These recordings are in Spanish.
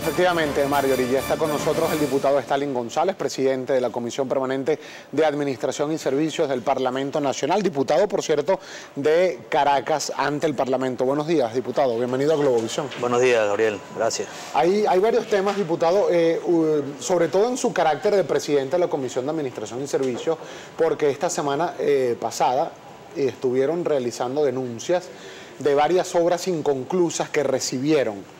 Efectivamente, Marjorie, ya está con nosotros el diputado Stalin González, presidente de la Comisión Permanente de Administración y Servicios del Parlamento Nacional, diputado, por cierto, de Caracas ante el Parlamento. Buenos días, diputado, bienvenido a Globovisión. Buenos días, Gabriel, gracias. Hay varios temas, diputado, sobre todo en su carácter de presidente de la Comisión de Administración y Servicios, porque esta semana pasada estuvieron realizando denuncias de varias obras inconclusas que recibieron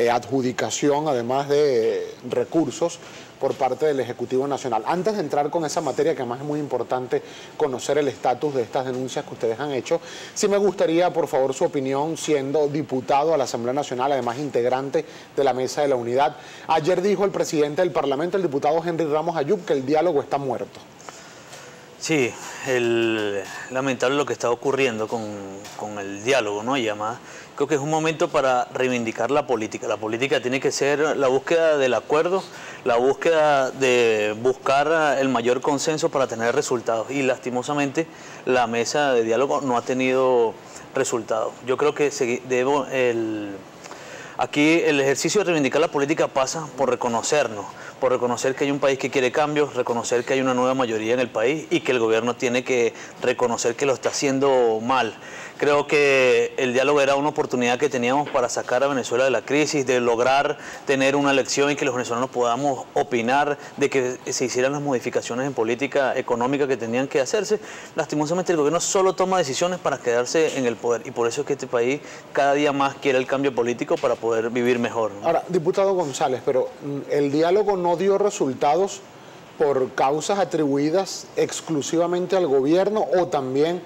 adjudicación, además de recursos por parte del Ejecutivo Nacional. Antes de entrar con esa materia, que además es muy importante conocer el estatus de estas denuncias que ustedes han hecho, sí me gustaría, por favor, su opinión, siendo diputado a la Asamblea Nacional, además integrante de la Mesa de la Unidad. Ayer dijo el presidente del Parlamento, el diputado Henry Ramos Ayub, que el diálogo está muerto. Sí, lamentable lo que está ocurriendo con el diálogo, ¿no? Y además creo que es un momento para reivindicar la política. La política tiene que ser la búsqueda del acuerdo, la búsqueda de buscar el mayor consenso para tener resultados. Y lastimosamente la mesa de diálogo no ha tenido resultados. Yo creo que aquí el ejercicio de reivindicar la política pasa por reconocernos, por reconocer que hay un país que quiere cambios, reconocer que hay una nueva mayoría en el país y que el gobierno tiene que reconocer que lo está haciendo mal. Creo que el diálogo era una oportunidad que teníamos para sacar a Venezuela de la crisis, de lograr tener una elección y que los venezolanos podamos opinar, de que se hicieran las modificaciones en política económica que tenían que hacerse. Lastimosamente el gobierno solo toma decisiones para quedarse en el poder y por eso es que este país cada día más quiere el cambio político para poder vivir mejor, ¿no? Ahora, diputado González, pero el diálogo no dio resultados por causas atribuidas exclusivamente al gobierno, o también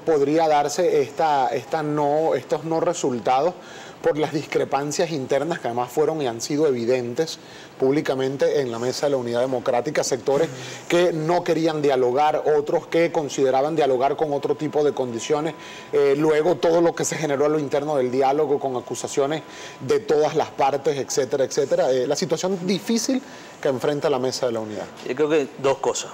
podría darse estos no resultados por las discrepancias internas que además fueron y han sido evidentes públicamente en la Mesa de la Unidad Democrática, sectores que no querían dialogar, otros que consideraban dialogar con otro tipo de condiciones, luego todo lo que se generó a lo interno del diálogo con acusaciones de todas las partes, etcétera, etcétera. La situación difícil que enfrenta la Mesa de la Unidad. Yo creo que dos cosas.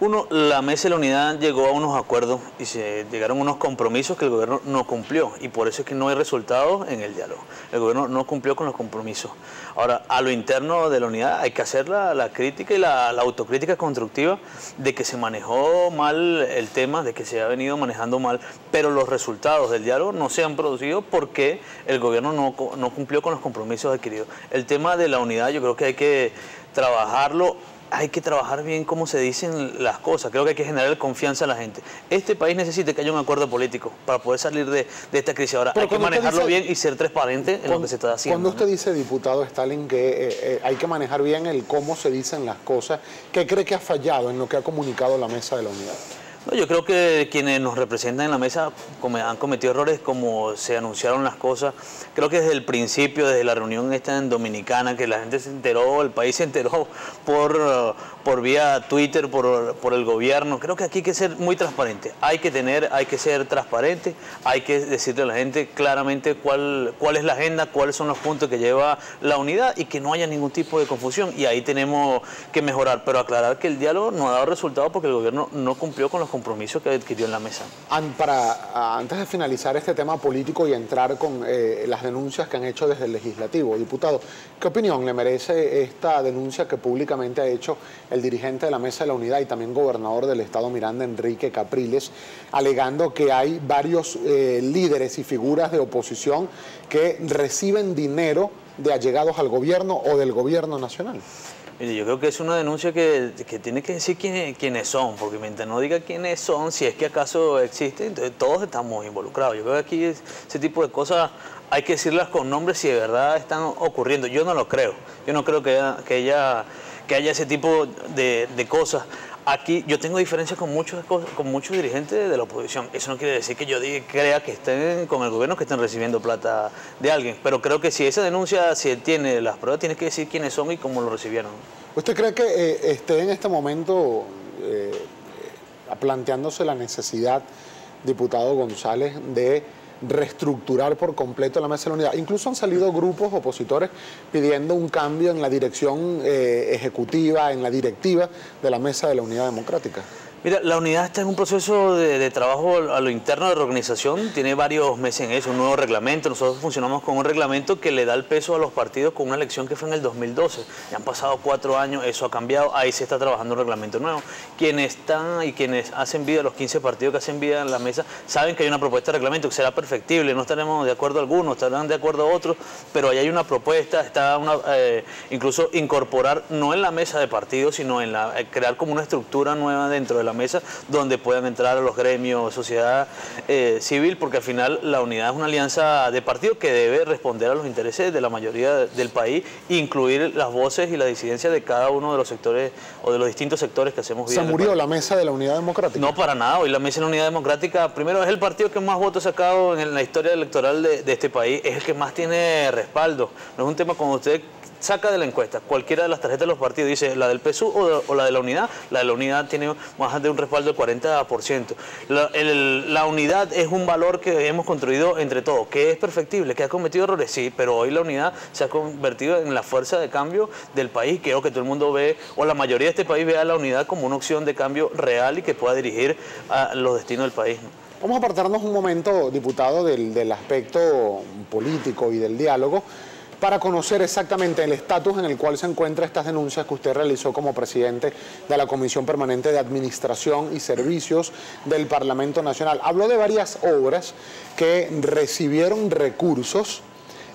Uno, la Mesa de la Unidad llegó a unos acuerdos y se llegaron a unos compromisos que el gobierno no cumplió y por eso es que no hay resultados en el diálogo. El gobierno no cumplió con los compromisos. Ahora, a lo interno de la unidad hay que hacer la crítica y la autocrítica constructiva de que se manejó mal el tema, de que se ha venido manejando mal, pero los resultados del diálogo no se han producido porque el gobierno no cumplió con los compromisos adquiridos. El tema de la unidad yo creo que hay que trabajarlo. Hay que trabajar bien cómo se dicen las cosas. Creo que hay que generar confianza a la gente. Este país necesita que haya un acuerdo político para poder salir de esta crisis. Ahora, hay que manejarlo bien y ser transparente en lo que se está haciendo. Cuando usted dice, diputado Stalin, que hay que manejar bien el cómo se dicen las cosas, ¿qué cree que ha fallado en lo que ha comunicado la Mesa de la Unidad? No, yo creo que quienes nos representan en la mesa han cometido errores como se anunciaron las cosas. Creo que desde el principio, desde la reunión esta en Dominicana, que la gente se enteró, el país se enteró por vía Twitter, por el gobierno. Creo que aquí hay que ser muy transparente. Hay que ser transparente, hay que decirle a la gente claramente cuál es la agenda, cuáles son los puntos que lleva la unidad y que no haya ningún tipo de confusión. Y ahí tenemos que mejorar, pero aclarar que el diálogo no ha dado resultados porque el gobierno no cumplió con los compromisos que adquirió en la mesa. Antes de finalizar este tema político y entrar con las denuncias que han hecho desde el Legislativo, diputado, ¿qué opinión le merece esta denuncia que públicamente ha hecho el dirigente de la Mesa de la Unidad y también gobernador del Estado Miranda, Enrique Capriles, alegando que hay varios líderes y figuras de oposición que reciben dinero de allegados al gobierno o del gobierno nacional? Mire, yo creo que es una denuncia que tiene que decir quiénes son, porque mientras no diga quiénes son, si es que acaso existen, entonces todos estamos involucrados. Yo creo que aquí ese tipo de cosas hay que decirlas con nombres si de verdad están ocurriendo. Yo no lo creo. Yo no creo que haya ese tipo de cosas. Aquí yo tengo diferencias con muchos dirigentes de la oposición. Eso no quiere decir que yo crea que estén con el gobierno, que estén recibiendo plata de alguien. Pero creo que si esa denuncia, si él tiene las pruebas, tiene que decir quiénes son y cómo lo recibieron. ¿Usted cree que esté en este momento planteándose la necesidad, diputado González, de reestructurar por completo la Mesa de la Unidad? Incluso han salido grupos opositores pidiendo un cambio en la dirección ejecutiva, en la directiva de la Mesa de la Unidad Democrática. Mira, la unidad está en un proceso de trabajo a lo interno de la organización, tiene varios meses en eso, un nuevo reglamento. Nosotros funcionamos con un reglamento que le da el peso a los partidos con una elección que fue en el 2012. Ya han pasado 4 años, eso ha cambiado, ahí se está trabajando un reglamento nuevo. Quienes están y quienes hacen vida, los 15 partidos que hacen vida en la mesa, saben que hay una propuesta de reglamento que será perfectible, no estaremos de acuerdo algunos, estarán de acuerdo otros, pero ahí hay una propuesta, está incluso incorporar, no en la mesa de partidos, sino en crear como una estructura nueva dentro de la mesa donde puedan entrar a los gremios, sociedad civil, porque al final la unidad es una alianza de partidos que debe responder a los intereses de la mayoría del país, incluir las voces y la disidencia de cada uno de los sectores o de los distintos sectores que hacemos vida. ¿Se murió la mesa de la Unidad Democrática? No, para nada. Hoy la mesa de la Unidad Democrática, primero, es el partido que más votos ha sacado en la historia electoral de este país, es el que más tiene respaldo. No es un tema como usted saca de la encuesta cualquiera de las tarjetas de los partidos, dice la del PSUV o la de la unidad tiene más de un respaldo del 40%. La unidad es un valor que hemos construido entre todos, que es perfectible, que ha cometido errores, sí, pero hoy la unidad se ha convertido en la fuerza de cambio del país. Creo que todo el mundo ve, o la mayoría de este país ve a la unidad como una opción de cambio real y que pueda dirigir a los destinos del país. Vamos a apartarnos un momento, diputado, del aspecto político y del diálogo, para conocer exactamente el estatus en el cual se encuentran estas denuncias que usted realizó como presidente de la Comisión Permanente de Administración y Servicios del Parlamento Nacional. Habló de varias obras que recibieron recursos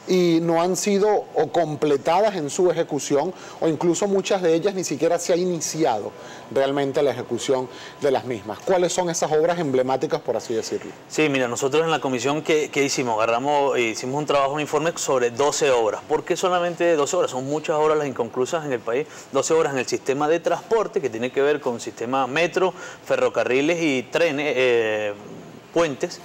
y no han sido o completadas en su ejecución, o incluso muchas de ellas ni siquiera se ha iniciado realmente la ejecución de las mismas. ¿Cuáles son esas obras emblemáticas, por así decirlo? Sí, mira, nosotros en la comisión, ¿qué hicimos? Hicimos un trabajo, un informe sobre 12 obras. ¿Por qué solamente 12 obras? Son muchas obras las inconclusas en el país. 12 obras en el sistema de transporte, que tiene que ver con sistema metro, ferrocarriles y trenes, puentes,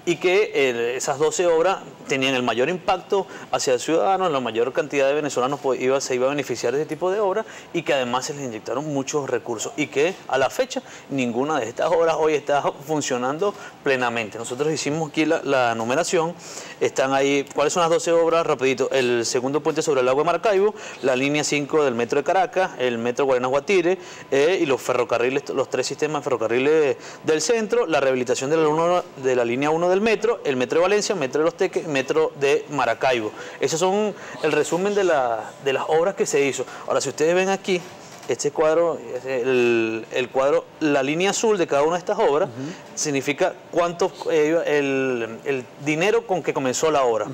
y que esas 12 obras tenían el mayor impacto hacia el ciudadano, la mayor cantidad de venezolanos se iba a beneficiar de este tipo de obras, y que además se les inyectaron muchos recursos, y que a la fecha ninguna de estas obras hoy está funcionando plenamente. Nosotros hicimos aquí la numeración, están ahí, ¿cuáles son las 12 obras? Rapidito, el segundo puente sobre el lago de Maracaibo, la línea 5 del metro de Caracas, el metro Guarenas-Guatire, y los ferrocarriles, los 3 sistemas de ferrocarriles del centro, la rehabilitación de la línea 1 del metro, el metro de Valencia, el metro de Los Teques, metro de Maracaibo. Esos son el resumen de las obras que se hizo. Ahora, si ustedes ven aquí, este cuadro, el cuadro, la línea azul de cada una de estas obras, significa cuánto el dinero con que comenzó la obra.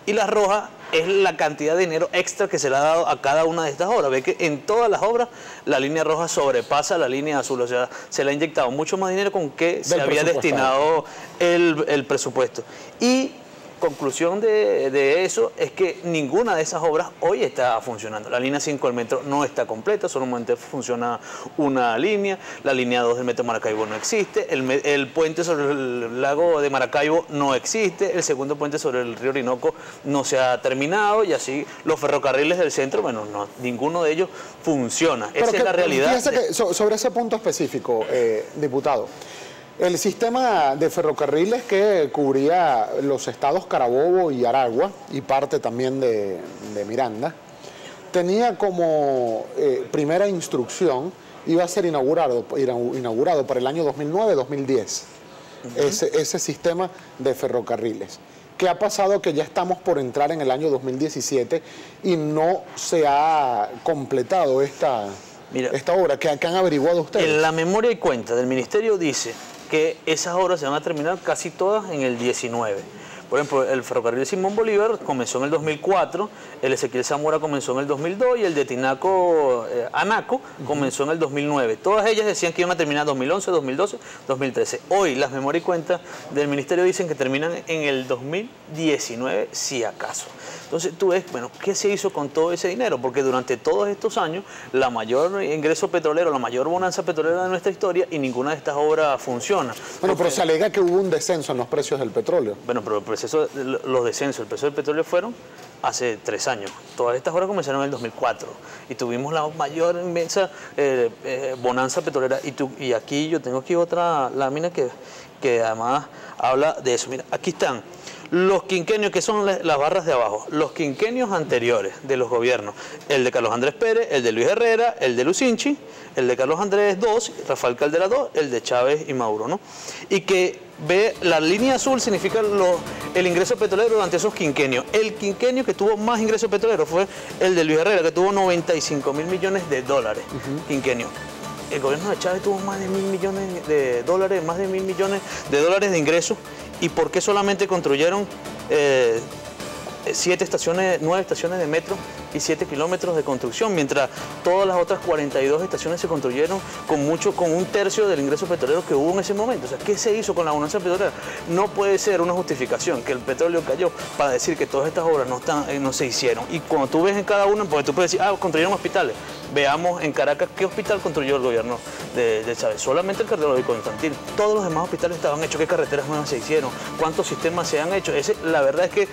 Y la roja es la cantidad de dinero extra que se le ha dado a cada una de estas obras. Ve que en todas las obras la línea roja sobrepasa la línea azul, o sea, se le ha inyectado mucho más dinero con que se había destinado el presupuesto. Y conclusión de eso es que ninguna de esas obras hoy está funcionando. La línea 5 del metro no está completa, solamente funciona una línea. La línea 2 del metro de Maracaibo no existe. El puente sobre el lago de Maracaibo no existe. El segundo puente sobre el río Orinoco no se ha terminado. Y así los ferrocarriles del centro, bueno, ninguno de ellos funciona. Esa es la realidad. Fíjese que sobre ese punto específico, diputado, el sistema de ferrocarriles que cubría los estados Carabobo y Aragua, y parte también de Miranda, tenía como primera instrucción, iba a ser inaugurado para el año 2009-2010, ese sistema de ferrocarriles. ¿Qué ha pasado? Que ya estamos por entrar en el año 2017 y no se ha completado esta obra. ¿Qué han averiguado ustedes? En la memoria y cuenta del ministerio dice que esas obras se van a terminar casi todas en el 19. Por ejemplo, el ferrocarril Simón Bolívar comenzó en el 2004, el Ezequiel Zamora comenzó en el 2002 y el de Tinaco, Anaco, comenzó en el 2009. Todas ellas decían que iban a terminar en 2011, 2012, 2013. Hoy las memorias y cuentas del ministerio dicen que terminan en el 2019, si acaso. Entonces tú ves, bueno, ¿qué se hizo con todo ese dinero? Porque durante todos estos años, la mayor ingreso petrolero, la mayor bonanza petrolera de nuestra historia, y ninguna de estas obras funciona. Bueno, pero se alega que hubo un descenso en los precios del petróleo. Bueno, pero los descensos, el precio del petróleo fueron hace 3 años. Todas estas obras comenzaron en el 2004 y tuvimos la mayor, inmensa bonanza petrolera. Y aquí yo tengo aquí otra lámina que además habla de eso. Mira, aquí están Los quinquenios, que son las barras de abajo, los quinquenios anteriores de los gobiernos, el de Carlos Andrés Pérez, el de Luis Herrera, el de Lucinchi, el de Carlos Andrés II, Rafael Caldera II, el de Chávez y Maduro, ¿no? Y que ve, la línea azul significa el ingreso petrolero durante esos quinquenios. El quinquenio que tuvo más ingreso petrolero fue el de Luis Herrera, que tuvo 95 mil millones de dólares, quinquenio. El gobierno de Chávez tuvo más de 1.000 millones de dólares, más de 1.000 millones de dólares de ingresos. ¿Y por qué solamente construyeron 9 estaciones de metro y 7 kilómetros de construcción, mientras todas las otras 42 estaciones se construyeron con 1/3 del ingreso petrolero que hubo en ese momento? O sea, ¿qué se hizo con la bonanza petrolera? No puede ser una justificación que el petróleo cayó para decir que todas estas obras no se hicieron. Y cuando tú ves en cada una, porque tú puedes decir, construyeron hospitales. Veamos en Caracas qué hospital construyó el gobierno de Chávez. Solamente el cardiológico infantil. Todos los demás hospitales estaban hechos. ¿Qué carreteras nuevas se hicieron? ¿Cuántos sistemas se han hecho? La verdad es que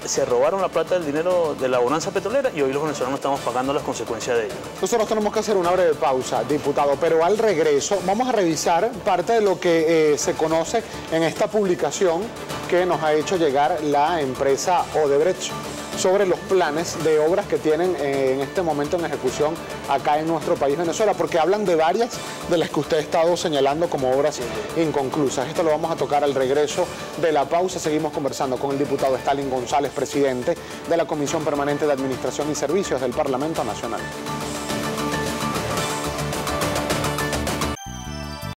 se robaron la plata del dinero de la bonanza petrolera y hoy los venezolanos estamos pagando las consecuencias de ello. Nosotros tenemos que hacer una breve pausa, diputado, pero al regreso vamos a revisar parte de lo que se conoce en esta publicación que nos ha hecho llegar la empresa Odebrecht sobre los planes de obras que tienen en este momento en ejecución acá en nuestro país, Venezuela, porque hablan de varias de las que usted ha estado señalando como obras inconclusas. Esto lo vamos a tocar al regreso de la pausa. Seguimos conversando con el diputado Stalin González, presidente de la Comisión Permanente de Administración y Servicios del Parlamento Nacional.